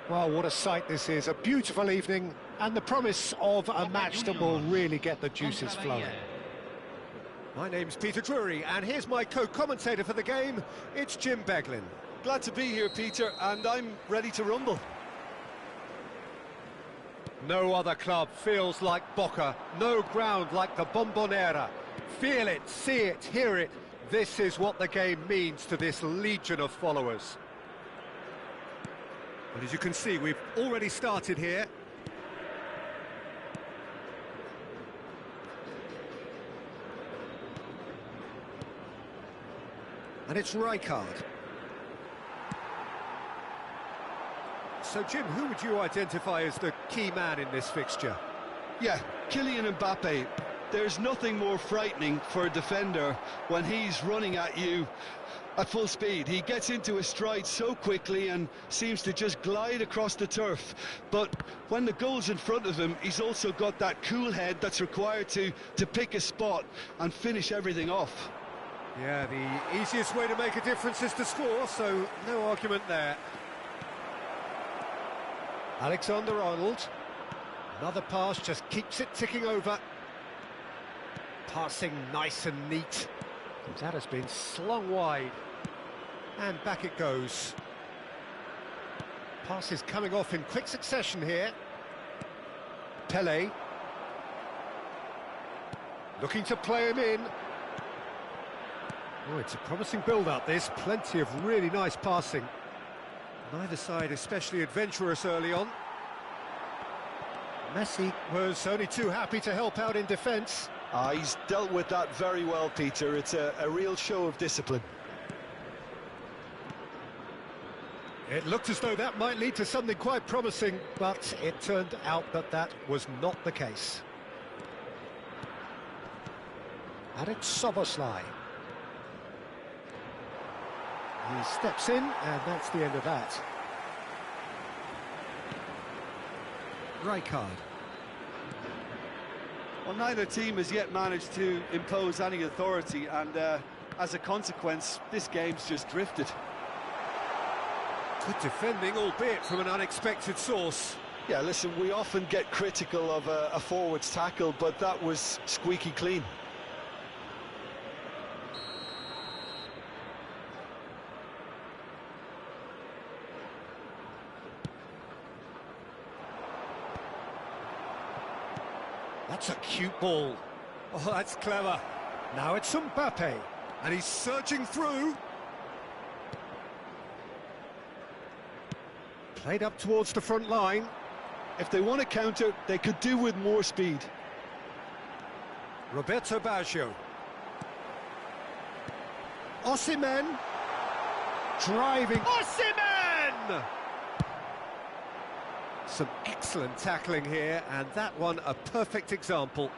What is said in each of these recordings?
Well, what a sight this is. A beautiful evening and the promise of a match that will really get the juices flowing. My name's Peter Drury, and here's my co-commentator for the game. It's Jim Beglin. Glad to be here, Peter, and I'm ready to rumble. No other club feels like Boca, no ground like the Bombonera. Feel it, see it, hear it. This is what the game means to this legion of followers. And as you can see, we've already started here. And it's Rijkaard. So, Jim, who would you identify as the key man in this fixture? Yeah, Kylian Mbappe. There's nothing more frightening for a defender when he's running at you at full speed. He gets into a stride so quickly and seems to just glide across the turf. But when the goal's in front of him, he's also got that cool head that's required to pick a spot and finish everything off. Yeah, the easiest way to make a difference is to score, so no argument there. Alexander-Arnold. Another pass, just keeps it ticking over. Passing nice and neat. That has been slung wide. And back it goes. Passes coming off in quick succession here. Pelé. Looking to play him in. Oh, it's a promising build-up, this. Plenty of really nice passing. Neither side especially adventurous early on. Messi was only too happy to help out in defence. He's dealt with that very well, Peter. It's a real show of discipline. It looked as though that might lead to something quite promising, but it turned out that that was not the case. And it's Szoboszlai. He steps in, and that's the end of that. Rijkaard. Well, neither team has yet managed to impose any authority, and as a consequence, this game's just drifted. Good defending, albeit from an unexpected source. Yeah, listen, we often get critical of a forward's tackle, but that was squeaky clean. That's a cute ball. Oh, that's clever. Now it's Mbappe. And he's surging through. Played up towards the front line. If they want to counter, they could do with more speed. Roberto Baggio. Osimhen. Driving. Osimhen! Some excellent tackling here, and that one a perfect example.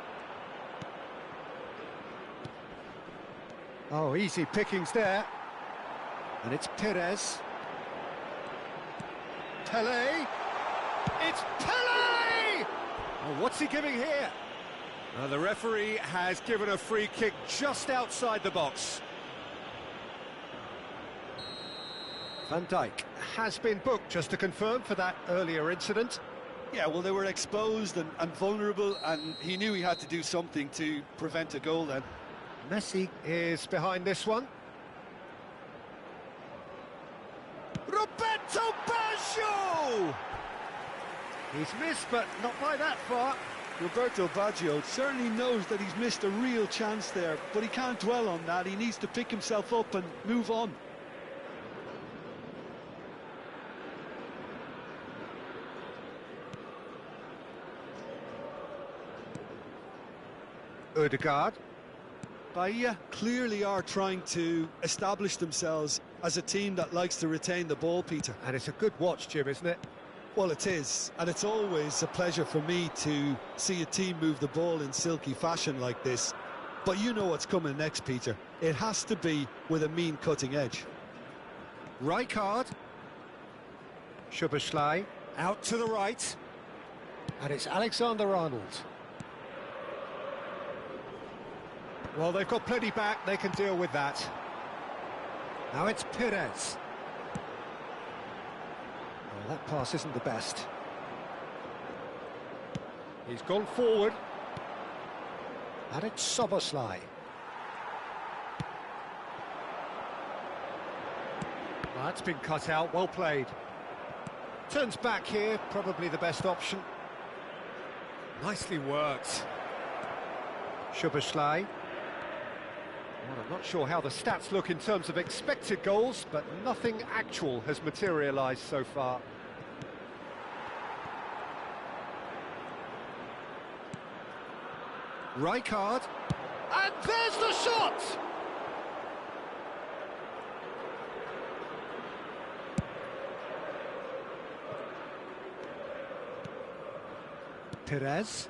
Oh, easy pickings there. And it's Perez. Pelé. It's Pelé! Oh, what's he giving here? The referee has given a free kick just outside the box. Van Dijk has been booked, just to confirm, for that earlier incident. Yeah, well, they were exposed and vulnerable, and he knew he had to do something to prevent a goal then. Messi is behind this one. Roberto Baggio! He's missed, but not by that far. Roberto Baggio certainly knows that he's missed a real chance there, but he can't dwell on that. He needs to pick himself up and move on. Ødegaard. Bahia clearly are trying to establish themselves as a team that likes to retain the ball, Peter. And it's a good watch, Jim, isn't it? Well, it is, and it's always a pleasure for me to see a team move the ball in silky fashion like this. But you know what's coming next, Peter. It has to be with a mean cutting edge. Rijkaard. Szoboszlai out to the right. And it's Alexander-Arnold. Well, they've got plenty back, they can deal with that. Now it's Perez. That pass isn't the best. He's gone forward. And it's Soboslai. That's been cut out, well played. Turns back here, probably the best option. Nicely worked. Soboslai. Well, I'm not sure how the stats look in terms of expected goals, but nothing actual has materialised so far. Rijkaard. And there's the shot! Perez.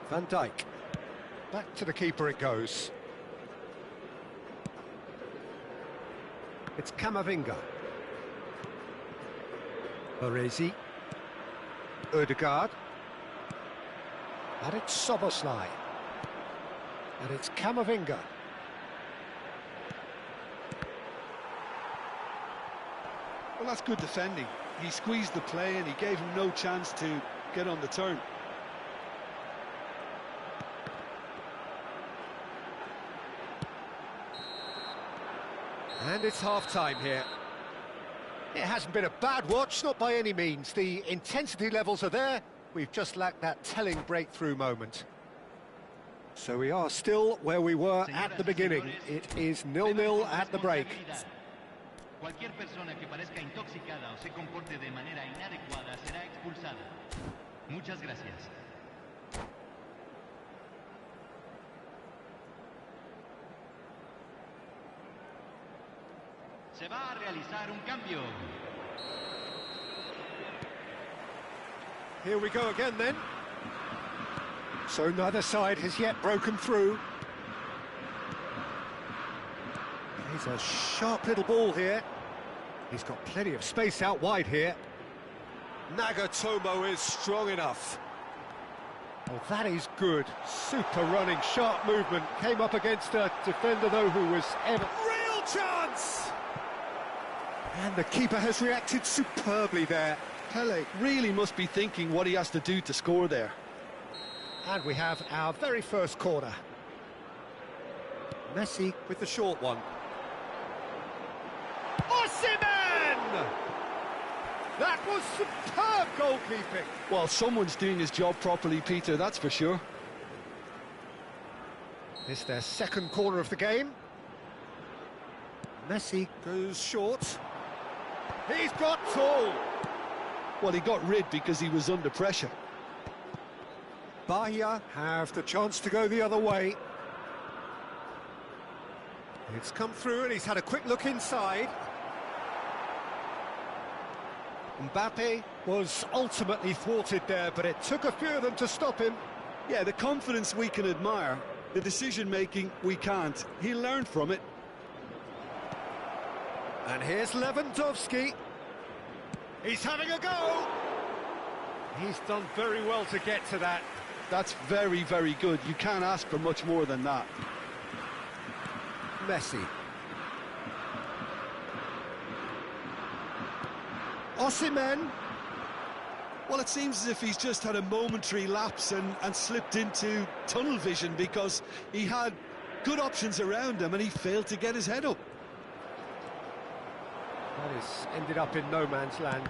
Van Dijk. Back to the keeper it goes. It's Camavinga. Baresi. Ødegaard. And it's Soboslai. And it's Camavinga. Well, that's good defending. He squeezed the play and he gave him no chance to get on the turn. And it's half-time here. It hasn't been a bad watch, not by any means. The intensity levels are there. We've just lacked that telling breakthrough moment. So we are still where we were at the beginning. It is 0-0 at the break. Cualquier persona que parezca intoxicada o se comporte de manera inadecuada será expulsada. Muchas gracias. Se va a realizar un cambio. Here we go again then. So neither side has yet broken through. He's a sharp little ball here. He's got plenty of space out wide here. Nagatomo is strong enough. Oh, that is good. Super running, sharp movement. Came up against a defender, though, who was ever... Real chance! And the keeper has reacted superbly there. Pele really must be thinking what he has to do to score there. And we have our very first corner. Messi with the short one. Osimhen! That was superb goalkeeping. Well, someone's doing his job properly, Peter, that's for sure. It's their second corner of the game. Messi goes short. He's got tall. Well, he got rid because he was under pressure. Bahia have the chance to go the other way. It's come through and he's had a quick look inside. Mbappe was ultimately thwarted there, but it took a few of them to stop him. Yeah, the confidence we can admire, the decision-making we can't. He learned from it. And here's Lewandowski. He's having a go. He's done very well to get to that. That's very, very good. You can't ask for much more than that. Messi. Osimhen. Well, it seems as if he's just had a momentary lapse and slipped into tunnel vision because he had good options around him and he failed to get his head up. That has ended up in no man's land.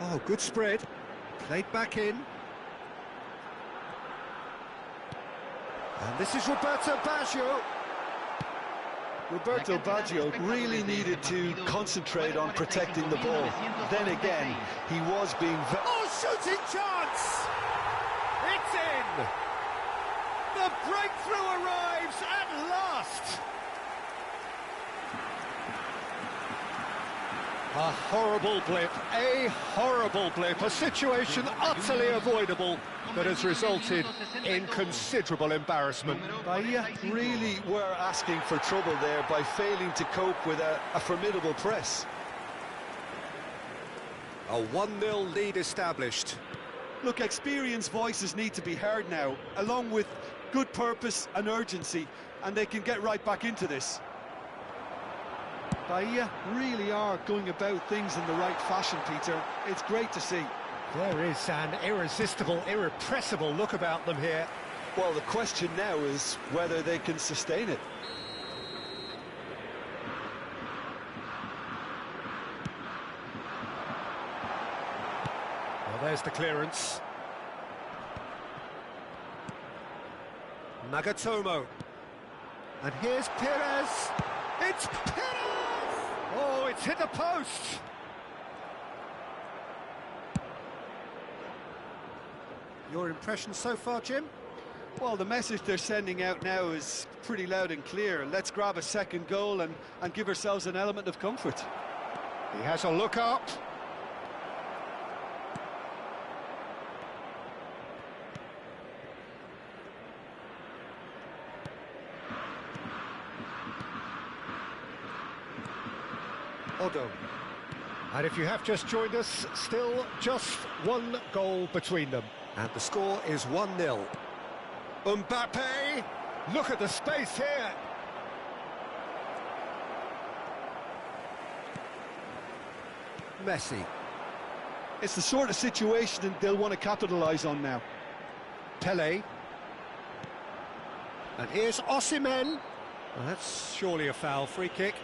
Oh, good spread. Played back in. And this is Roberto Baggio. Roberto Baggio really needed to concentrate on protecting the ball. Then again, he was being... Oh, shooting chance! It's in! The breakthrough arrives at last! A horrible blip, a situation utterly avoidable that has resulted in considerable embarrassment. Bahia really were asking for trouble there by failing to cope with a formidable press. A 1-0 lead established. Look, experienced voices need to be heard now, along with good purpose and urgency, and they can get right back into this. Bahia really are going about things in the right fashion, Peter. It's great to see. There is an irresistible, irrepressible look about them here. Well, the question now is whether they can sustain it. Well, there's the clearance. Nagatomo. And here's Perez. It's Perez! Oh, it's hit the post! Your impression so far, Jim? Well, the message they're sending out now is pretty loud and clear. Let's grab a second goal and give ourselves an element of comfort. He has a look up. Odo. And if you have just joined us, still just one goal between them. And the score is 1-0. Mbappe! Look at the space here! Messi. It's the sort of situation that they'll want to capitalise on now. Pele. And here's Osimhen. Well, that's surely a foul. Free kick.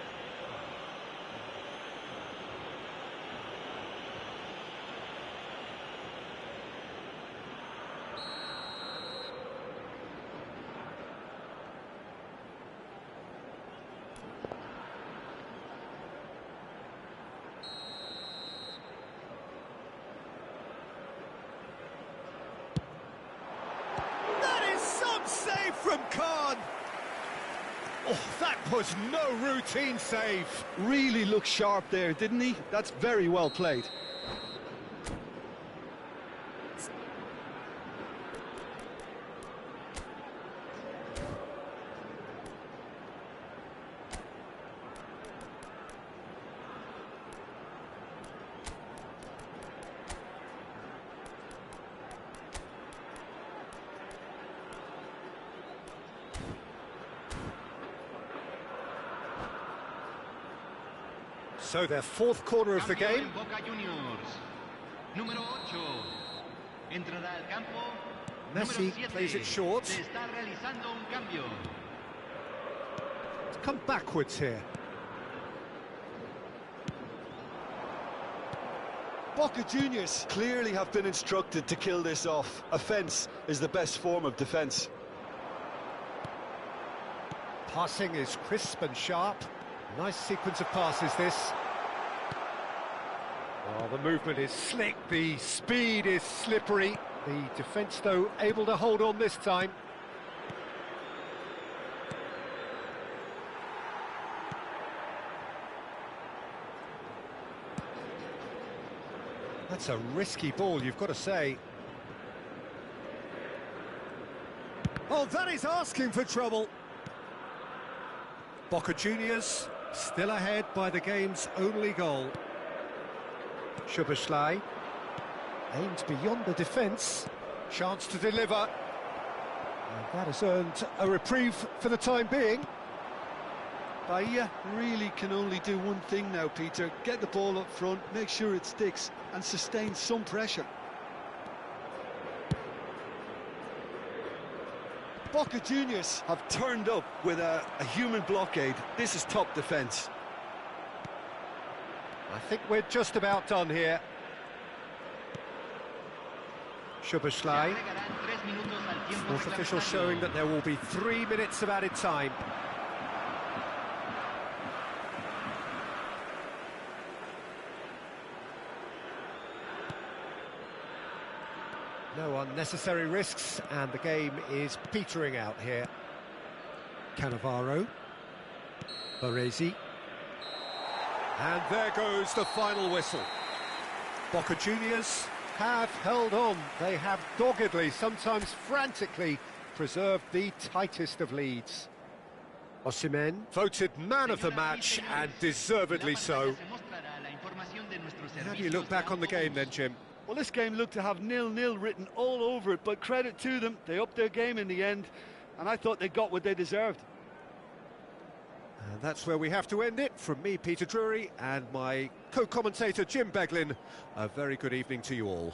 Save from Khan. Oh, that was no routine save. Really looked sharp there, didn't he? That's very well played. So their fourth corner of the game. Messi plays it short. Come backwards here. Boca Juniors clearly have been instructed to kill this off. Offence is the best form of defence. Passing is crisp and sharp. Nice sequence of passes, this. Oh, the movement is slick, the speed is slippery. The defence, though, able to hold on this time. That's a risky ball, you've got to say. Oh, that is asking for trouble. Boca Juniors still ahead by the game's only goal. Szoboszlai aimed beyond the defence. Chance to deliver. And that has earned a reprieve for the time being. Bahia really can only do one thing now, Peter. Get the ball up front, make sure it sticks, and sustain some pressure. Boca Juniors have turned up with a human blockade. This is top defence. I think we're just about done here. Szoboszlai. Fourth official showing that there will be 3 minutes of added time. No unnecessary risks, and the game is petering out here. Cannavaro. Baresi. And there goes the final whistle. Boca Juniors have held on. They have doggedly, sometimes frantically, preserved the tightest of leads. Osimhen voted man of the match, and deservedly so. How do you look back on the game then, Jim? Well, this game looked to have 0-0 written all over it, but credit to them, they upped their game in the end, and I thought they got what they deserved. And that's where we have to end it. From me, Peter Drury, and my co-commentator, Jim Beglin, a very good evening to you all.